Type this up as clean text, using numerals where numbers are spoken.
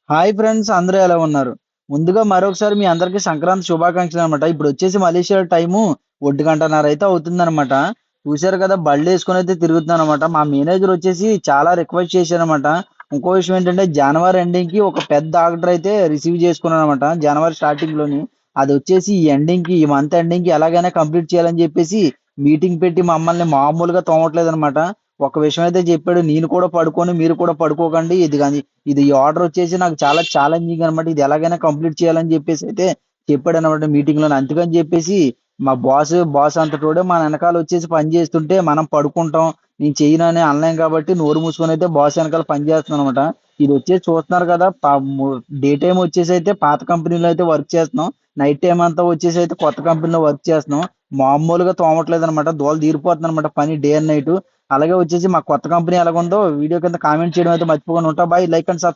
Hi friends, అందరూ ఎలా ఉన్నారు? ముందుగా మరొకసారి మీ అందరికీ సంక్రాంతి శుభాకాంక్షలు అనమాట. ఇప్పుడు వచ్చేసి మలేషియా టైము 1:30 అయితే అవుతుందనమాట. చూసారు కదా, బళ్ళేసుకొని అయితే తిరుగుతున్నానమాట. మా మేనేజర్ వచ్చేసి చాలా రిక్వెస్ట్ చేశారనమాట. ఇంకో విషయం ఏంటంటే, జనవరి ఎండింగ్‌కి ఒక పెద్ద ఆర్డర్ అయితే రిసీవ్ చేసుకున్నాననమాట. జనవరి స్టార్టింగ్‌లోని. అది వచ్చేసి ఈ మంత్ ఎండింగ్‌కి ఎలాగైనా కంప్లీట్ చేయాలని చెప్పేసి మీటింగ్ పెట్టి మమ్మల్ని మామూలుగా తోమట్లేదనమాట. ఒక విషయం అయితే చెప్పాడు. నేను కూడా పడుకోను, మీరు కూడా పడుకోకండి. ఇది ఈ ఆర్డర్ వచ్చేసి నాకు చాలా ఛాలెంజింగ్ అనమాట. ఇది ఎలాగైనా కంప్లీట్ చేయాలని చెప్పేసి అయితే చెప్పాడనమాట మీటింగ్‌లోనే. అందుకని చెప్పేసి మా బాస్ అంతటోడే మన వెనకాల వచ్చేసి పని చేస్తుంటే మనం పడుకుంటాం. నేను చెయ్యను అని అనలేం కాబట్టి నోరు మూసుకొని అయితే బాస్ వెనకాల పని చేస్తున్నాను అనమాట. ఇది వచ్చేసి చూస్తున్నారు కదా, డే టైమ్ వచ్చేసి అయితే పాత కంపెనీలో అయితే వర్క్ చేస్తున్నాం. నైట్ టైమ్ అంతా వచ్చేసి అయితే కొత్త కంపెనీలో వర్క్ చేస్తున్నాం. మామూలుగా తోమట్లేదు అనమాట. దోల తీరిపోతుంది అనమాట పని డే అండ్ నైట్. అలాగే వచ్చేసి మా కొత్త కంపెనీ ఎలాగుందో వీడియో కింద కామెంట్ చేయడం అయితే మర్చిపోకుండా ఉంటా. By, like and subscribe.